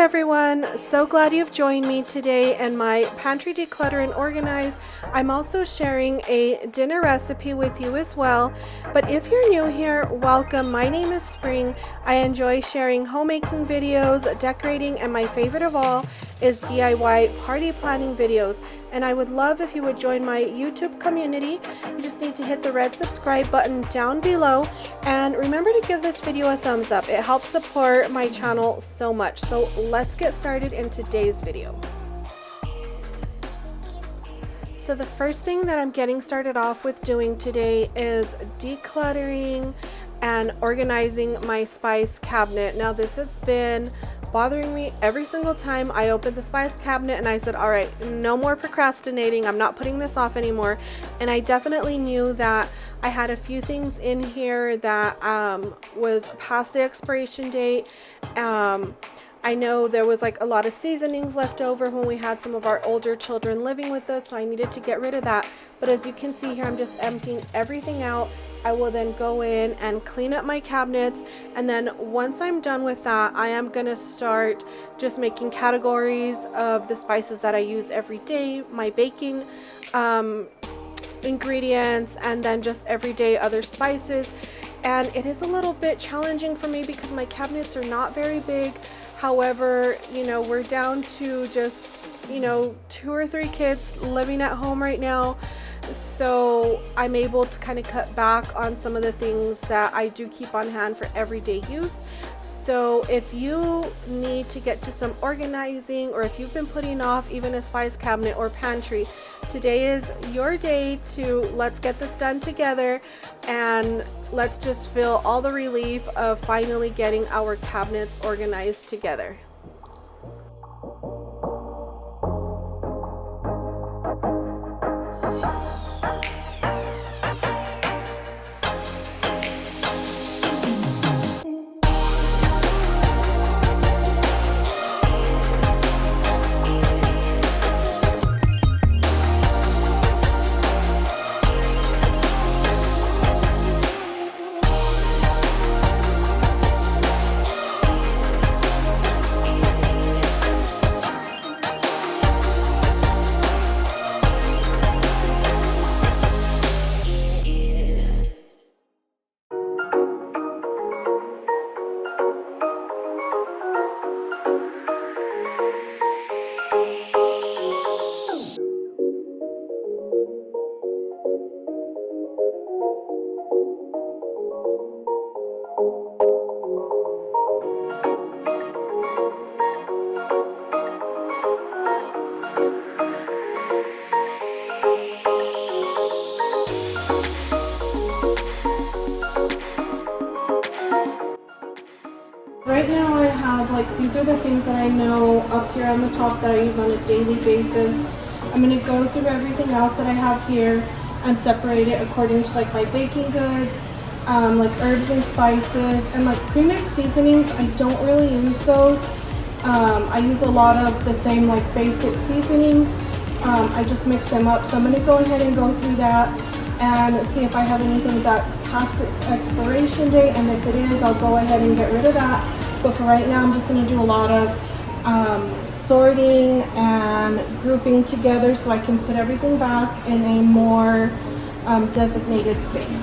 everyone, so glad you've joined me today in my pantry declutter and organize. I'm also sharing a dinner recipe with you as well, but if you're new here, welcome. My name is Spring. I enjoy sharing homemaking videos, decorating, and my favorite of all is DIY party planning videos. And I would love if you would join my YouTube community. You just need to hit the red subscribe button down below, and remember to give this video a thumbs up. It helps support my channel so much. So let's get started in today's video. So the first thing that I'm getting started off with doing today is decluttering and organizing my spice cabinet. Now this has been bothering me every single time I opened the spice cabinet, and I said, all right, no more procrastinating. I'm not putting this off anymore. And I definitely knew that I had a few things in here that was past the expiration date. I know there was like a lot of seasonings left over when we had some of our older children living with us, so I needed to get rid of that. But as you can see here, I'm just emptying everything out. I will then go in and clean up my cabinets, and then once I'm done with that, I am going to start just making categories of the spices that I use every day, my baking ingredients, and then just everyday other spices. And it is a little bit challenging for me because my cabinets are not very big. However, you know, we're down to just, 2 or 3 kids living at home right now. So I'm able to kind of cut back on some of the things that I do keep on hand for everyday use. So if you need to get to some organizing, or if you've been putting off even a spice cabinet or pantry, today is your day to let's get this done together, and let's just feel all the relief of finally getting our cabinets organized together. Right now I have these are the things that I know up here on the top that I use on a daily basis. I'm going to go through everything else that I have here and separate it according to my baking goods, like herbs and spices, and premix seasonings. I don't really use those. I use a lot of the same basic seasonings. I just mix them up. So I'm going to go ahead and go through that and see if I have anything that's past its expiration date, and if it is, I'll go ahead and get rid of that. But for right now, I'm just going to do a lot of sorting and grouping together so I can put everything back in a more designated space.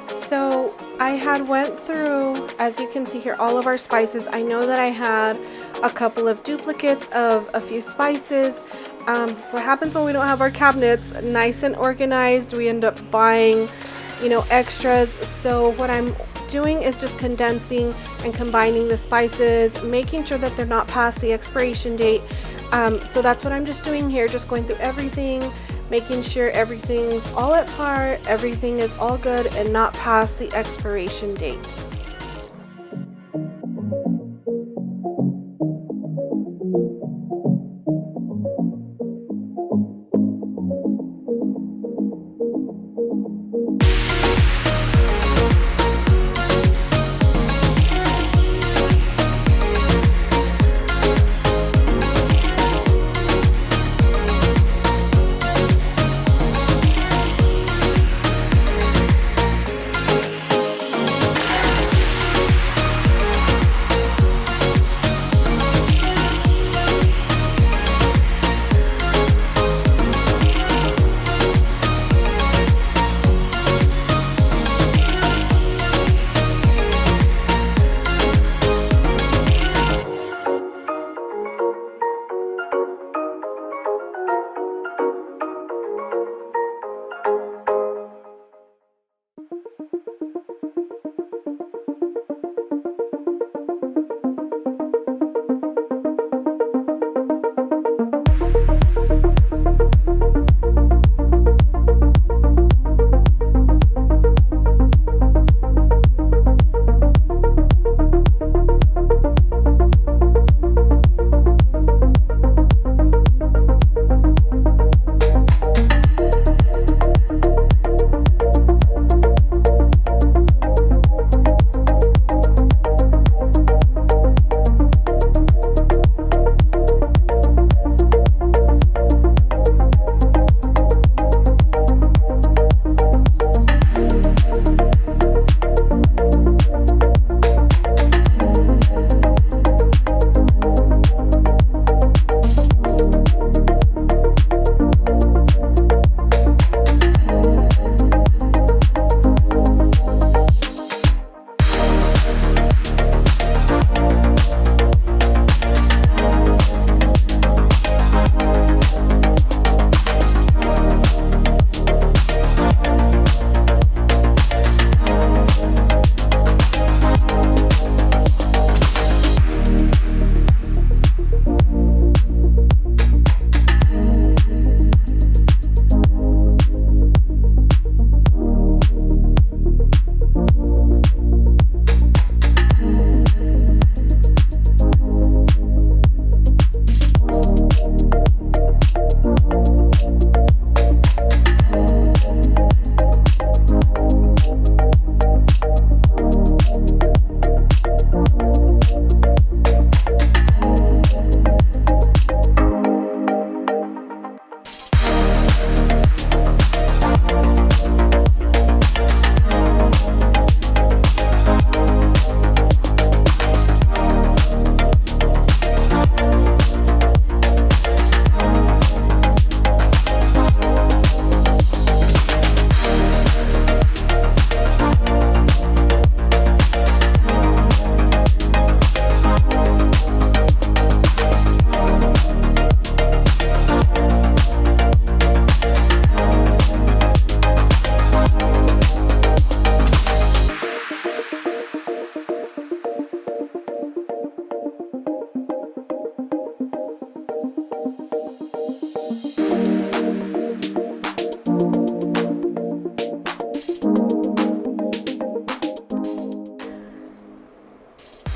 So I had went through, as you can see here, all of our spices. I know that I had a couple of duplicates of a few spices. So what happens when we don't have our cabinets nice and organized? We end up buying, extras. So what I'm doing is just condensing and combining the spices, making sure that they're not past the expiration date. So that's what I'm just doing here, just going through everything, making sure everything's all at par, everything is all good and not past the expiration date.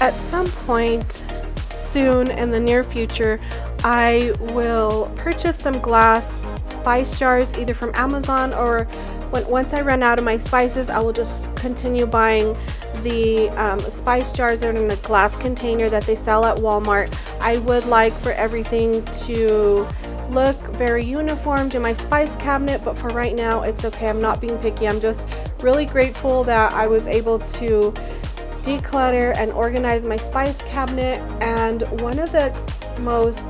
At some point soon in the near future, I will purchase some glass spice jars either from Amazon, or once I run out of my spices, I will just continue buying the spice jars that are in the glass container that they sell at Walmart. I would like for everything to look very uniformed in my spice cabinet, but for right now it's okay. I'm not being picky. I'm just really grateful that I was able to declutter and organize my spice cabinet. And one of the most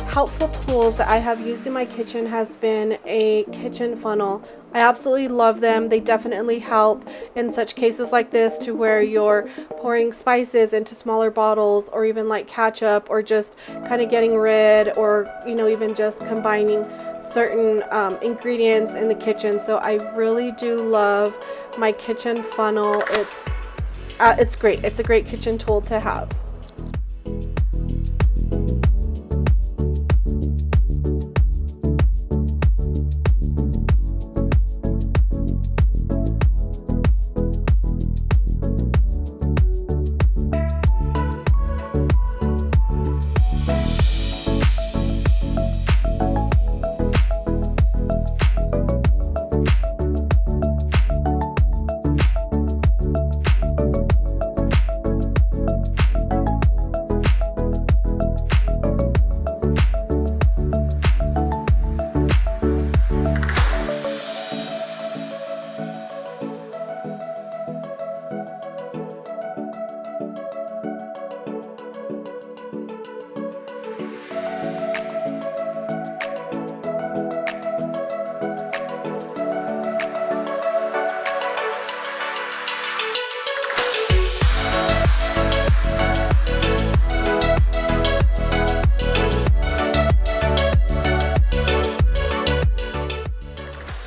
helpful tools that I have used in my kitchen has been a kitchen funnel. I absolutely love them. They definitely help in such cases like this, to where you're pouring spices into smaller bottles, or even like ketchup, or just kind of getting rid, or even just combining certain ingredients in the kitchen. So I really do love my kitchen funnel. It's great. It's a great kitchen tool to have.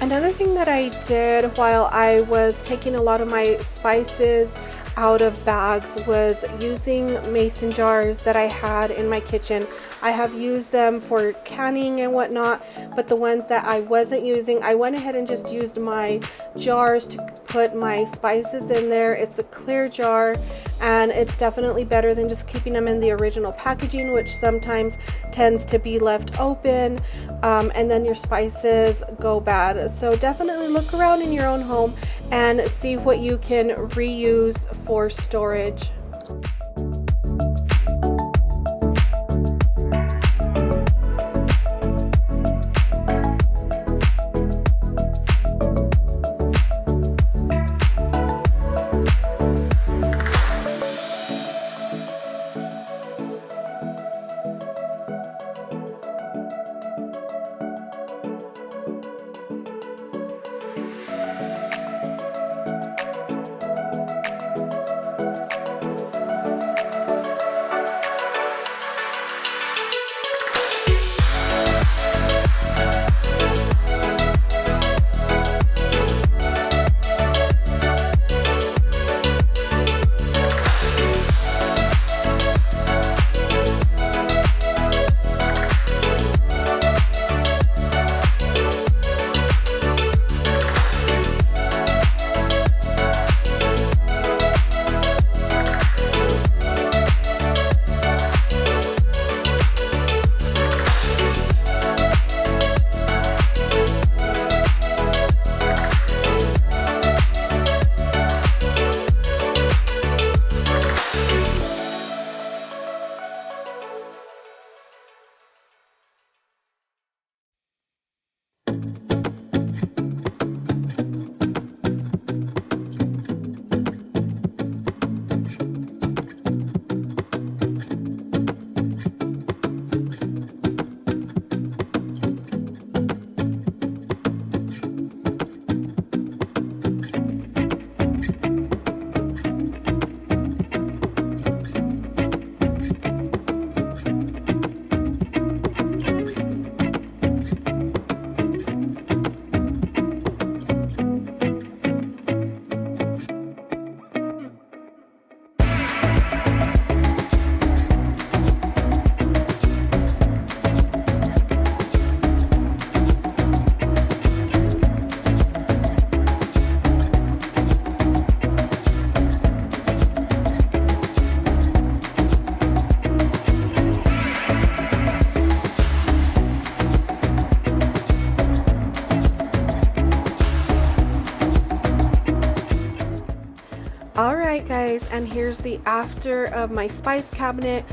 Another thing that I did while I was taking a lot of my spices out of bags was using mason jars that I had in my kitchen. I have used them for canning and whatnot, but the ones that I wasn't using, I went ahead and just used my jars to put my spices in there. It's a clear jar, and it's definitely better than just keeping them in the original packaging, which sometimes tends to be left open, and then your spices go bad. So definitely look around in your own home and see what you can reuse for storage. Alright guys, and here's the after of my spice cabinet.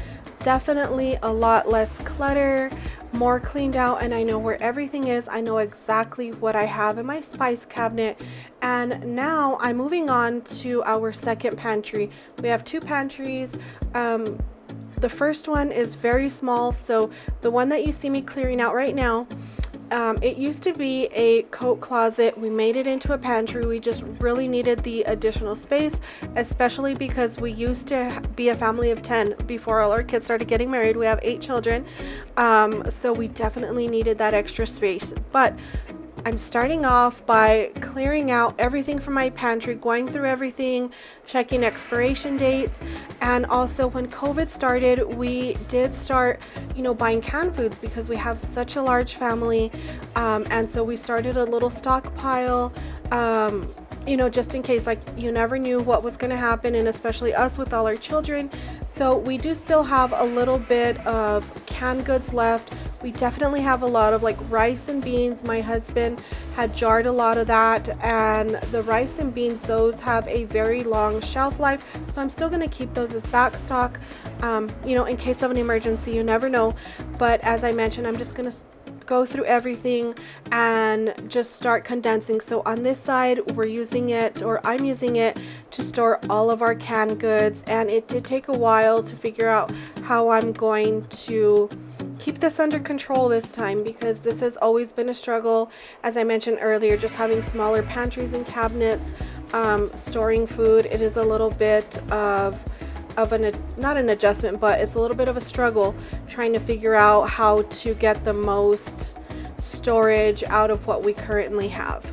Definitely a lot less clutter, more cleaned out, and I know where everything is. I know exactly what I have in my spice cabinet. And now I'm moving on to our second pantry. We have two pantries. The first one is very small, so the one that you see me clearing out right now, it used to be a coat closet. We made it into a pantry. We just really needed the additional space, especially because we used to be a family of 10 before all our kids started getting married. We have 8 children, so we definitely needed that extra space. But I'm starting off by clearing out everything from my pantry, going through everything, checking expiration dates, and also when COVID started, we did start, buying canned foods because we have such a large family, and so we started a little stockpile, just in case, like, you never knew what was going to happen, and especially us with all our children. So we do still have a little bit of canned goods left. We definitely have a lot of like rice and beans. My husband had jarred a lot of that, and the rice and beans, those have a very long shelf life, so I'm still going to keep those as back stock, in case of an emergency. You never know. But as I mentioned, I'm just going to go through everything and just start condensing. So on this side, I'm using it to store all of our canned goods, and it did take a while to figure out how I'm going to keep this under control this time, because this has always been a struggle. As I mentioned earlier, just having smaller pantries and cabinets, storing food, it is a little bit of not an adjustment, but it's a little bit of a struggle trying to figure out how to get the most storage out of what we currently have.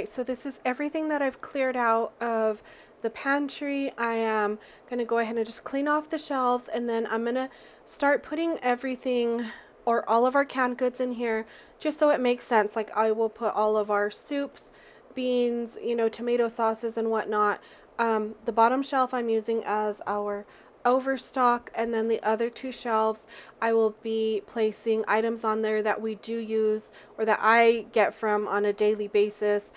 So this is everything that I've cleared out of the pantry. I am going to go ahead and just clean off the shelves, and then I'm going to start putting everything, or all of our canned goods, in here, just so it makes sense. Like, I will put all of our soups, beans, tomato sauces and whatnot. The bottom shelf I'm using as our overstock, and then the other 2 shelves I will be placing items on there that we do use, or that I get from on a daily basis.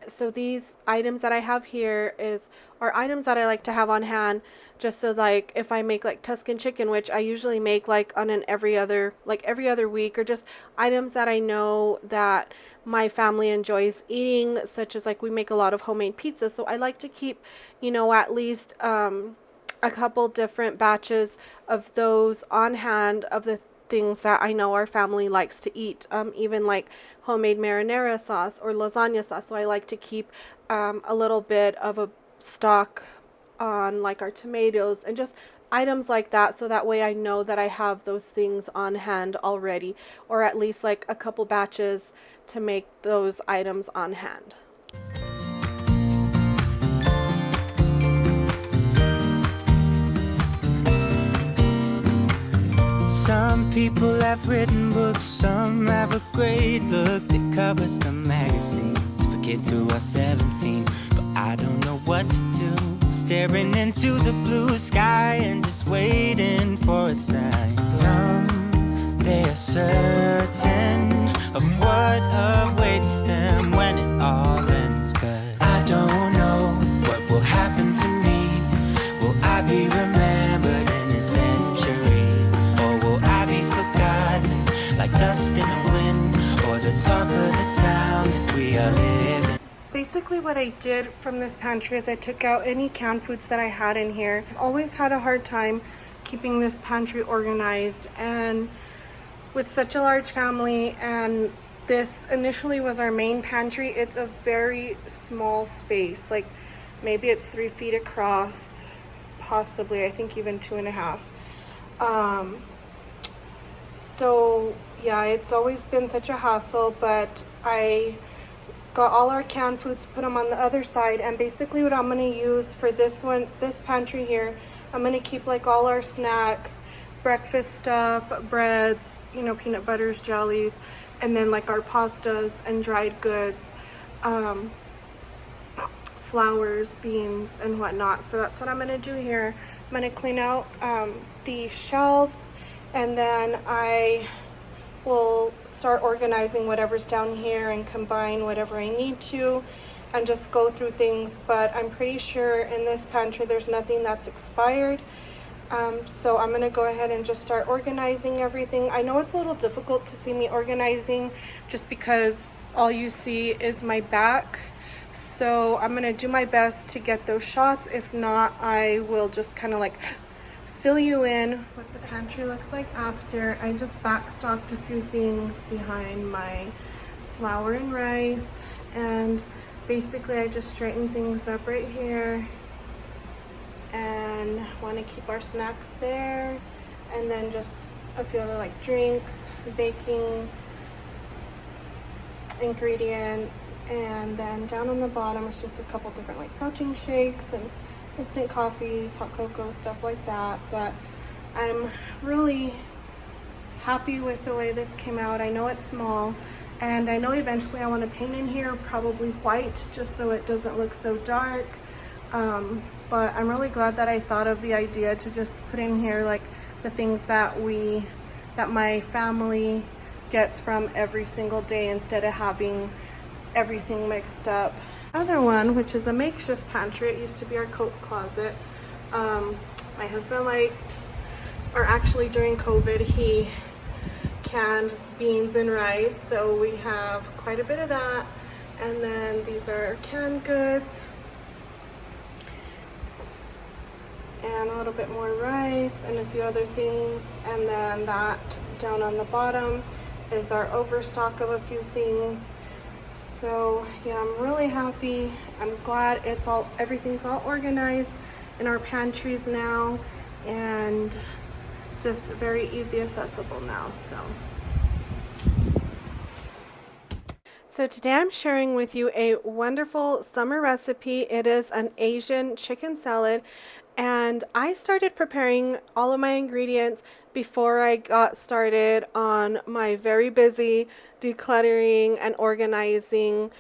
So these items that I have here are items that I like to have on hand, just so, like, if I make like Tuscan chicken, which I usually make like on an every other week, or just items that I know that my family enjoys eating, such as, like, we make a lot of homemade pizza, so I like to keep, at least a couple different batches of those on hand, of the things that I know our family likes to eat, even like homemade marinara sauce or lasagna sauce. So I like to keep a little bit of a stock on, like, our tomatoes and just items like that, so that way I know that I have those things on hand already, or at least like a couple batches to make those items on hand. Some people have written books, some have a great look that covers the magazines for kids who are 17. But I don't know what to do, staring into the blue sky and just waiting for a sign. Some, they are certain of what awaits them when it all ends. But I don't know what will happen to me. Will I be remembered in a century? Like dust in the wind, or the talk of the town that we are living. Basically what I did from this pantry is I took out any canned foods that I had in here. I've always had a hard time keeping this pantry organized, and with such a large family, and this initially was our main pantry, it's a very small space. Like, maybe it's 3 feet across, possibly, I think even 2.5. So yeah, it's always been such a hassle, but I got all our canned foods, put them on the other side. And basically what I'm going to use for this pantry here, I'm going to keep like all our snacks, breakfast stuff, breads, you know, peanut butters, jellies, and then like our pastas and dried goods, flowers, beans, and whatnot. So that's what I'm going to do here. I'm going to clean out the shelves, and then I will start organizing whatever's down here and combine whatever I need to and just go through things. But I'm pretty sure in this pantry there's nothing that's expired. So I'm gonna go ahead and just start organizing everything. I know it's a little difficult to see me organizing just because all you see is my back. So I'm gonna do my best to get those shots. If not, I will just kind of like fill you in what the pantry looks like after. I just backstocked a few things behind my flour and rice, and basically I just straighten things up right here and want to keep our snacks there, and then just a few other like drinks, baking ingredients, and then down on the bottom it's just a couple different like protein shakes and instant coffees, hot cocoa, stuff like that. But I'm really happy with the way this came out. I know it's small, and I know eventually I want to paint in here probably white just so it doesn't look so dark. But I'm really glad that I thought of the idea to just put in here like the things that my family gets from every single day instead of having everything mixed up. Other one, which is a makeshift pantry. It used to be our coat closet. My husband actually during COVID, he canned beans and rice, so we have quite a bit of that. And then these are canned goods and a little bit more rice and a few other things. And then that down on the bottom is our overstock of a few things. So yeah, I'm really happy. I'm glad everything's all organized in our pantries now, and just very easy accessible now. So today I'm sharing with you a wonderful summer recipe. It is an Asian chicken salad, and I started preparing all of my ingredients before I got started on my very busy decluttering and organizing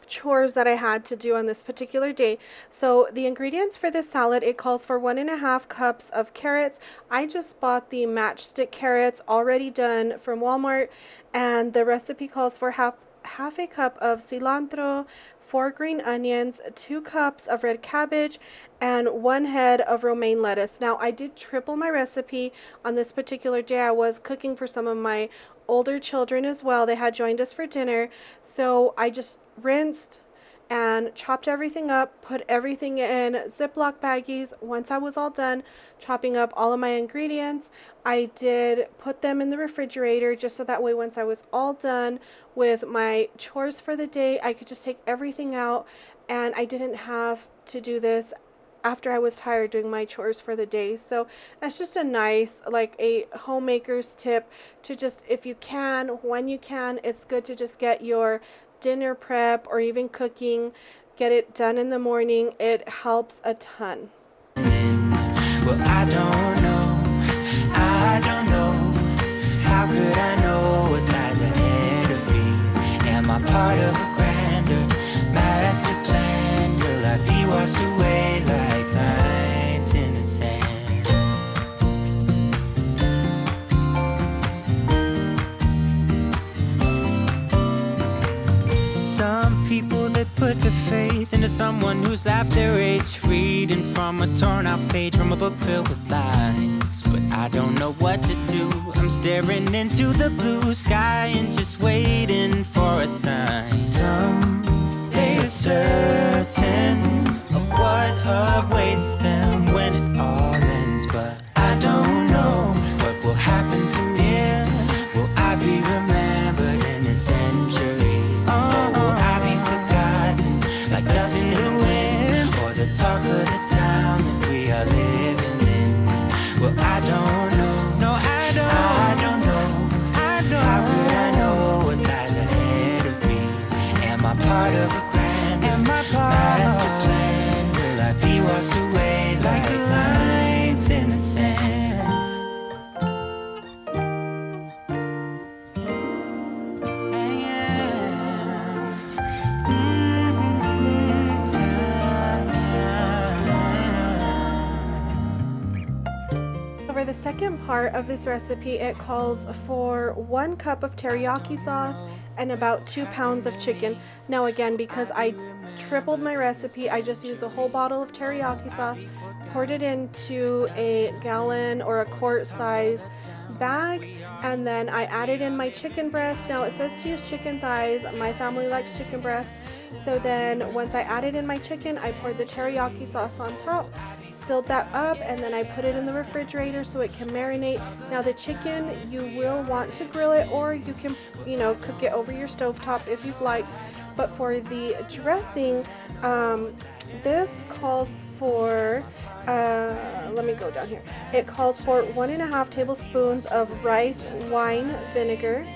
chores that I had to do on this particular day. So the ingredients for this salad, it calls for 1.5 cups of carrots. I just bought the matchstick carrots already done from Walmart, and the recipe calls for half a cup of cilantro, 4 green onions, 2 cups of red cabbage, and 1 head of romaine lettuce. Now I did triple my recipe on this particular day. I was cooking for some of my older children as well. They had joined us for dinner, so I just rinsed and chopped everything up, put everything in Ziploc baggies. Once I was all done chopping up all of my ingredients, I did put them in the refrigerator just so that way once I was all done with my chores for the day, I could just take everything out, and I didn't have to do this after I was tired doing my chores for the day. So that's just a nice, like a homemaker's tip to just, if you can, when you can, it's good to just get your dinner prep or even cooking, get it done in the morning. It helps a ton. Well, I don't know, how could I know what lies ahead of me? Am I part of a grander master plan? Will I be washed away like lines in the sand? Some people that put their faith into someone who's half their age, reading from a torn out page from a book filled with lies. But I don't know what to do. I'm staring into the blue sky and just waiting for a sign. Someday they're certain of what awaits them when it all ends. But I don't know what will happen to me. Will I be remembered in a century? Like dust in the wind, or the talk of the town that we are living in. Well, I don't know. No, I don't know. How could I know what lies ahead of me? part of a grand and my master plan? Will I be washed away like the lines in the sand? For the second part of this recipe, it calls for 1 cup of teriyaki sauce and about 2 pounds of chicken. Now again, because I tripled my recipe, I just used a whole bottle of teriyaki sauce, poured it into a gallon or a quart size bag, and then I added in my chicken breast. Now it says to use chicken thighs. My family likes chicken breast. So then once I added in my chicken, I poured the teriyaki sauce on top, sealed that up, and then I put it in the refrigerator so it can marinate. Now the chicken, you will want to grill it, or you can, cook it over your stovetop if you'd like. But for the dressing, this calls for, let me go down here. It calls for 1.5 tablespoons of rice wine vinegar,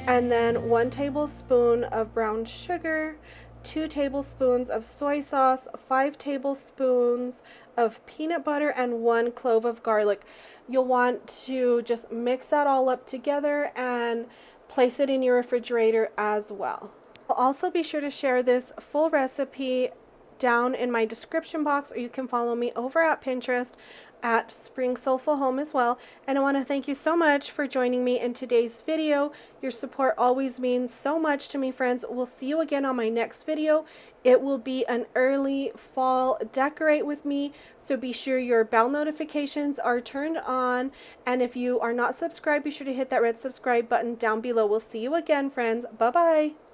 and then 1 tablespoon of brown sugar, 2 tablespoons of soy sauce, 5 tablespoons of peanut butter, and 1 clove of garlic. You'll want to just mix that all up together and place it in your refrigerator as well. I'll also be sure to share this full recipe down in my description box, or you can follow me over at Pinterest at Spring Soulful Home as well. And I want to thank you so much for joining me in today's video. Your support always means so much to me, friends. We'll see you again on my next video. It will be an early fall decorate with me, so be sure your bell notifications are turned on, and if you are not subscribed, be sure to hit that red subscribe button down below. We'll see you again, friends. Bye bye.